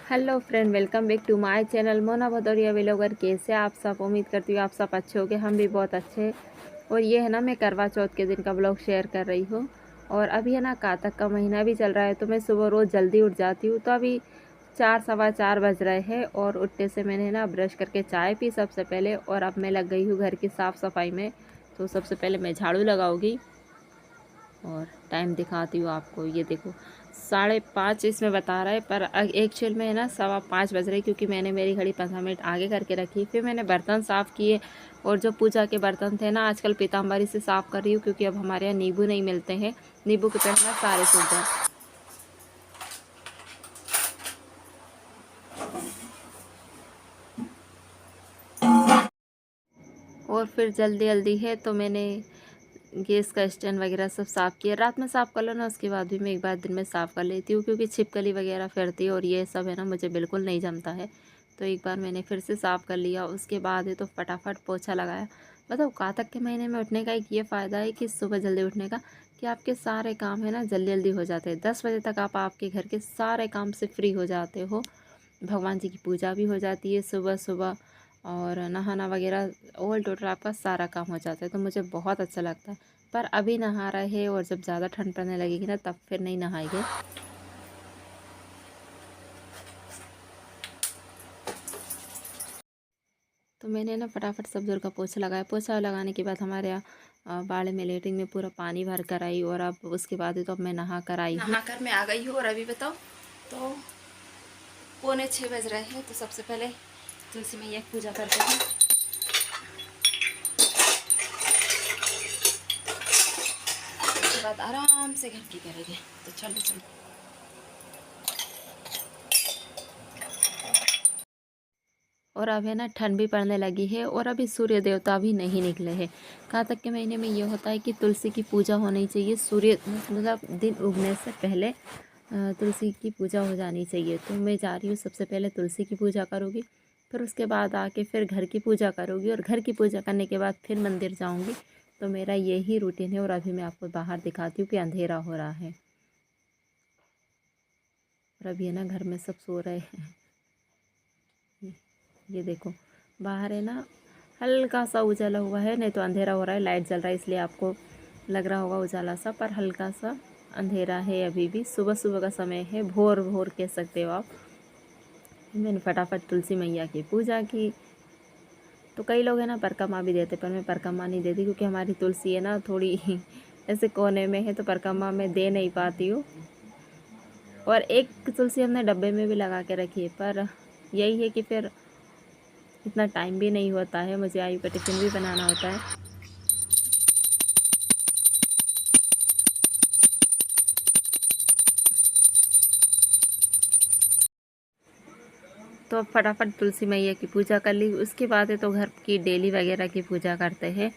Hello friend, welcome back to my channel Mona Bhadauria vlogger. कैसे आप सब? उम्मीद करती हूँ आप सब अच्छे होंगे, हम भी बहुत अच्छे। और ये है ना, मैं करवा चौथ के दिन का ब्लॉग शेयर कर रही हूँ। और अभी है ना, कातक का महीना भी चल रहा है, तो मैं सुबह रोज़ जल्दी उठ जाती हूँ। तो अभी 4 सवा 4 बज रहे हैं और उठने से मैंने ना ब्रश करके चाय पी सबसे पहले, और अब मैं लग गई हूँ घर की साफ़ सफाई में। तो सबसे पहले मैं झाड़ू लगाऊंगी और टाइम दिखाती हूँ आपको। ये देखो, 5:30 इसमें बता रहा है, पर एक्चुअल में है ना 5:15 बज रहे, क्योंकि मैंने मेरी घड़ी 15 मिनट आगे करके रखी। फिर मैंने बर्तन साफ़ किए, और जो पूजा के बर्तन थे ना, आजकल पीताम्बरी से साफ़ कर रही हूँ, क्योंकि अब हमारे यहाँ नींबू नहीं मिलते हैं। नींबू के पेड़ ना सारे सूख गए। और फिर जल्दी जल्दी है तो मैंने गैस का स्टैंड वगैरह सब साफ़ किया। रात में साफ़ कर लो ना, उसके बाद भी मैं एक बार दिन में साफ़ कर लेती हूँ, क्योंकि छिपकली वगैरह फिरती है और ये सब है ना, मुझे बिल्कुल नहीं जमता है। तो एक बार मैंने फिर से साफ़ कर लिया। उसके बाद है तो फटाफट पोछा लगाया। बताओ, कातक के महीने में उठने का एक ये फ़ायदा है कि सुबह जल्दी उठने का, कि आपके सारे काम है ना जल्दी जल्दी हो जाते हैं। 10 बजे तक आप आपके घर के सारे काम से फ्री हो जाते हो। भगवान जी की पूजा भी हो जाती है सुबह सुबह, और नहाना वगैरह ऑल टोटल आपका सारा काम हो जाता है। तो मुझे बहुत अच्छा लगता है। पर अभी नहा रहे हैं, और जब ज़्यादा ठंड पड़ने लगेगी ना, तब फिर नहीं नहाएंगे। तो मैंने ना फटाफट सब जोर का पोछा लगाया। पोछा लगाने के बाद हमारे यहाँ बाड़े में लेटरिन में पूरा पानी भर कर आई, और अब उसके बाद तो अब मैं नहा कर आई हूँ। नहा कर मैं आ गई हूँ, और अभी बताओ तो 5:45 बज रहे हैं। तो सबसे पहले तुलसी मैया की पूजा करते हैं। उसके बाद आराम से घर की करेंगे। तो चलो चलो। और अब है ना, ठंड भी पड़ने लगी है, और अभी सूर्य देवता भी नहीं निकले हैं। कातक के महीने में ये होता है कि तुलसी की पूजा होनी चाहिए। सूर्य मतलब दिन उगने से पहले तुलसी की पूजा हो जानी चाहिए। तो मैं जा रही हूँ, सबसे पहले तुलसी की पूजा करूँगी, फिर उसके बाद आके फिर घर की पूजा करूँगी, और घर की पूजा करने के बाद फिर मंदिर जाऊँगी। तो मेरा यही रूटीन है। और अभी मैं आपको बाहर दिखाती हूँ कि अंधेरा हो रहा है, और अभी है ना घर में सब सो रहे हैं। ये देखो, बाहर है ना हल्का सा उजाला हुआ है, नहीं तो अंधेरा हो रहा है। लाइट जल रहा है, इसलिए आपको लग रहा होगा उजाला सा, पर हल्का सा अंधेरा है अभी भी। सुबह सुबह का समय है, भोर भोर कह सकते हो आप। मैंने फटाफट तुलसी मैया की पूजा की। तो कई लोग हैं ना परिक्रमा भी देते, पर मैं परिक्रमा नहीं देती, क्योंकि हमारी तुलसी है ना थोड़ी ऐसे कोने में है, तो परिक्रमा में दे नहीं पाती हूँ। और एक तुलसी हमने डब्बे में भी लगा के रखी है, पर यही है कि फिर इतना टाइम भी नहीं होता है, मुझे आयु का टिफ़िन भी बनाना होता है। तो अब फटाफट तुलसी मैया की पूजा कर ली। उसके बाद है तो घर की डेली वगैरह की पूजा करते हैं,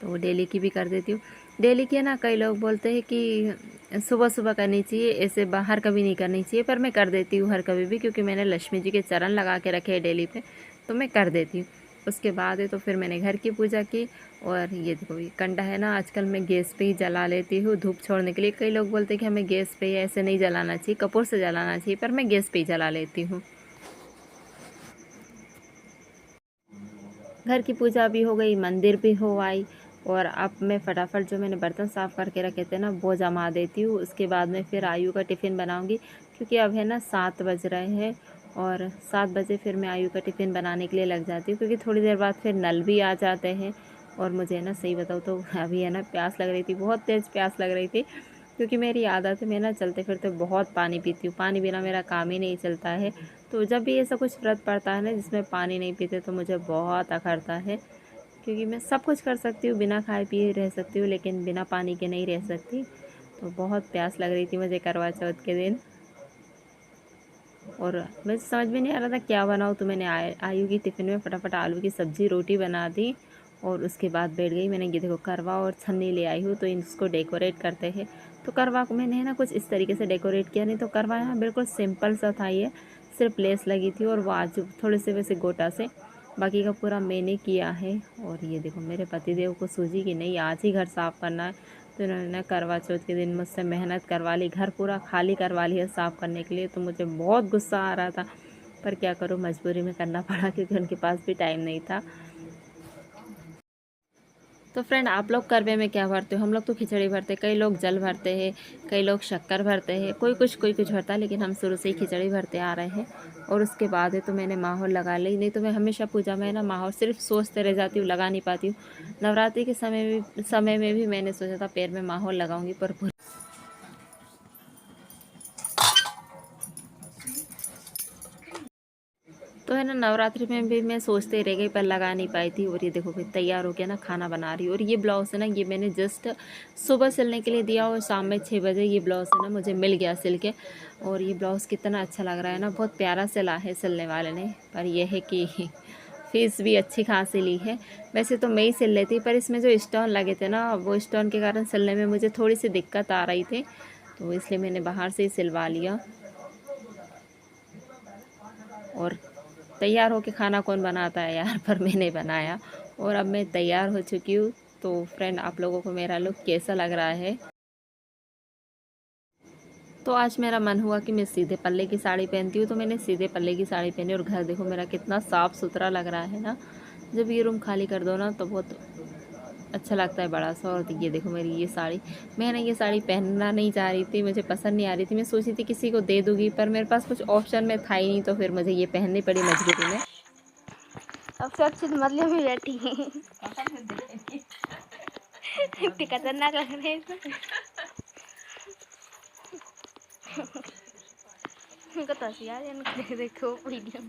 तो डेली की भी कर देती हूँ। डेली की है ना, कई लोग बोलते हैं कि सुबह सुबह करनी चाहिए, ऐसे बाहर कभी नहीं करनी चाहिए, पर मैं कर देती हूँ हर कभी भी, क्योंकि मैंने लक्ष्मी जी के चरण लगा के रखे हैं डेली पे, तो मैं कर देती हूँ। उसके बाद है तो फिर मैंने घर की पूजा की। और ये देखो, ये कंडा है ना, आजकल मैं गैस पे ही जला लेती हूँ धूप छोड़ने के लिए। कई लोग बोलते हैं कि हमें गैस पे ऐसे नहीं जलाना चाहिए, कपूर से जलाना चाहिए, पर मैं गैस पे ही जला लेती हूँ। घर की पूजा भी हो गई, मंदिर भी हो आई, और अब मैं फटाफट जो मैंने बर्तन साफ़ करके रखे थे ना, वो जमा देती हूँ। उसके बाद में फिर आयु का टिफ़िन बनाऊँगी, क्योंकि अब है ना 7 बज रहे हैं, और 7 बजे फिर मैं आयु का टिफ़िन बनाने के लिए लग जाती हूँ, क्योंकि थोड़ी देर बाद फिर नल भी आ जाते हैं। और मुझे है ना, सही बताऊँ तो अभी है ना प्यास लग रही थी, बहुत तेज़ प्यास लग रही थी, क्योंकि मेरी आदत है, मैं ना चलते फिरते बहुत पानी पीती हूँ। पानी बिना मेरा काम ही नहीं चलता है। तो जब भी ऐसा कुछ व्रत पड़ता है ना जिसमें पानी नहीं पीते, तो मुझे बहुत अखरता है, क्योंकि मैं सब कुछ कर सकती हूँ, बिना खाए पिए रह सकती हूँ, लेकिन बिना पानी के नहीं रह सकती। तो बहुत प्यास लग रही थी मुझे करवा चौथ के दिन, और मुझे समझ में नहीं आ रहा था क्या बनाऊँ। तो मैंने आयु की टिफ़िन में फटाफट आलू की सब्ज़ी रोटी बना दी, और उसके बाद बैठ गई। मैंने ये देखो करवा और छन्नी ले आई हूँ, तो इसको डेकोरेट करते हैं। तो करवा को मैंने है ना कुछ इस तरीके से डेकोरेट किया, नहीं तो करवा है ना बिल्कुल सिंपल सा था ये, सिर्फ लेस लगी थी, और वो आज थोड़े से वैसे गोटा से, बाकी का पूरा मैंने किया है। और ये देखो, मेरे पतिदेव को सूझी कि नहीं आज ही घर साफ़ करना है, तो इन्होंने करवा चौथ के दिन मुझसे मेहनत करवा ली, घर पूरा खाली करवा लिया साफ़ करने के लिए। तो मुझे बहुत गुस्सा आ रहा था, पर क्या करूँ, मजबूरी में करना पड़ा क्योंकि उनके पास भी टाइम नहीं था। तो फ्रेंड, आप लोग करवे में क्या भरते हो? हम लोग तो खिचड़ी भरते, कई लोग जल भरते हैं, कई लोग शक्कर भरते हैं, कोई कुछ भरता है, लेकिन हम शुरू से ही खिचड़ी भरते आ रहे हैं। और उसके बाद है तो मैंने माहौल लगा ली, नहीं तो मैं हमेशा पूजा में ना माहौल सिर्फ सोचते रह जाती हूँ, लगा नहीं पाती हूँ। नवरात्रि के समय में भी मैंने सोचा था पैर में माहौल लगाऊंगी, पर तो है ना, नवरात्रि में भी मैं सोचते रह गई पर लगा नहीं पाई थी। और ये देखो फिर तैयार हो गया ना, खाना बना रही हूँ। और ये ब्लाउज़ है ना, ये मैंने जस्ट सुबह सिलने के लिए दिया और शाम में 6 बजे ये ब्लाउज़ है ना मुझे मिल गया सिल के। और ये ब्लाउज़ कितना अच्छा लग रहा है ना, बहुत प्यारा सिला है सिलने वाले ने। पर यह है कि फीस भी अच्छी खासी ली है। वैसे तो मैं ही सिल लेती, पर इसमें जो स्टोन लगे थे ना, वो स्टोन के कारण सिलने में मुझे थोड़ी सी दिक्कत आ रही थी, तो इसलिए मैंने बाहर से ही सिलवा लिया। और तैयार होके खाना कौन बनाता है यार, पर मैंने बनाया। और अब मैं तैयार हो चुकी हूँ। तो फ्रेंड, आप लोगों को मेरा लुक कैसा लग रहा है? तो आज मेरा मन हुआ कि मैं सीधे पल्ले की साड़ी पहनती हूँ, तो मैंने सीधे पल्ले की साड़ी पहनी। और घर देखो मेरा कितना साफ़ सुथरा लग रहा है ना। जब ये रूम खाली कर दो ना तो बहुत अच्छा लगता है, बड़ा सा। और ये देखो मेरी ये साड़ी, मैं ना ये साड़ी पहनना नहीं चाह रही थी, मुझे पसंद नहीं आ रही थी। मैं सोची थी किसी को दे दूँगी, पर मेरे पास कुछ ऑप्शन में था ही नहीं, तो फिर मुझे ये पहननी पड़ी मजबूरी में। सबसे अच्छी तो मतलब ही बैठी है। इतनी खतरनाक लग रही है इसमें। इनको तो हंसी आ रही है, देखो वीडियो।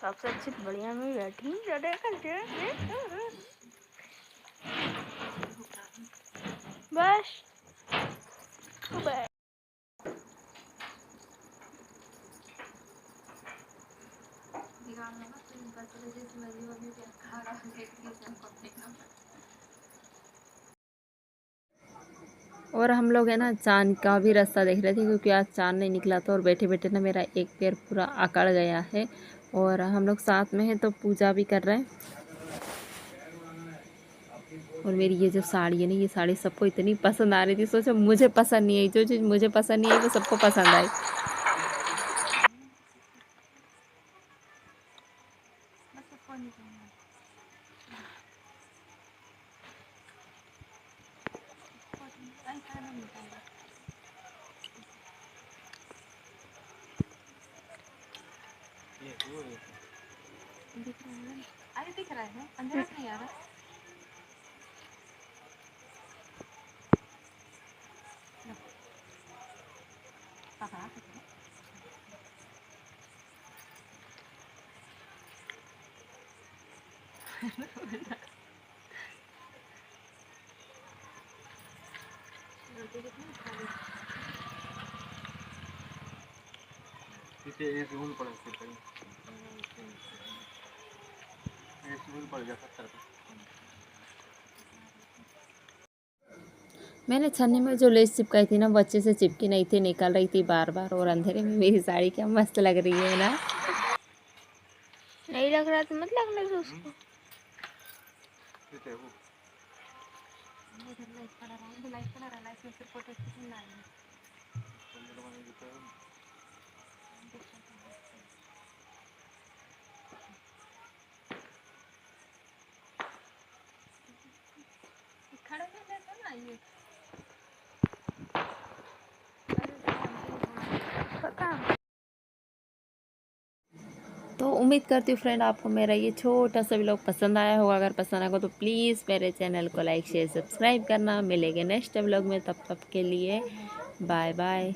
सबसे अच्छी तो बढ़िया में बैठी बस और हम लोग है ना चाँद का भी रास्ता देख रहे थे, क्योंकि आज चाँद नहीं निकला था। और बैठे बैठे ना मेरा एक पैर पूरा अकड़ गया है। और हम लोग साथ में हैं तो पूजा भी कर रहे हैं। और मेरी ये जो साड़ी है ना, ये साड़ी सबको इतनी पसंद आ रही थी, सोचो मुझे पसंद नहीं आई, जो चीज़ मुझे पसंद नहीं आई वो सबको पसंद आई। दिख रहा है, अंधेरा नहीं आ रहा। मैंने छन्नी में जो लेस चिपकाई थी ना, वो अच्छे से चिपकी नहीं थी, निकल रही थी बार बार। और अंधेरे में मेरी साड़ी क्या मस्त लग रही है ना। नहीं लग रहा तो मत लगने दो उसको। तो उम्मीद करती हूँ फ्रेंड आपको मेरा ये छोटा सा व्लॉग पसंद आया होगा। अगर पसंद आएगा तो प्लीज़ मेरे चैनल को लाइक शेयर सब्सक्राइब करना। मिलेंगे नेक्स्ट व्लॉग में, तब तक के लिए बाय बाय।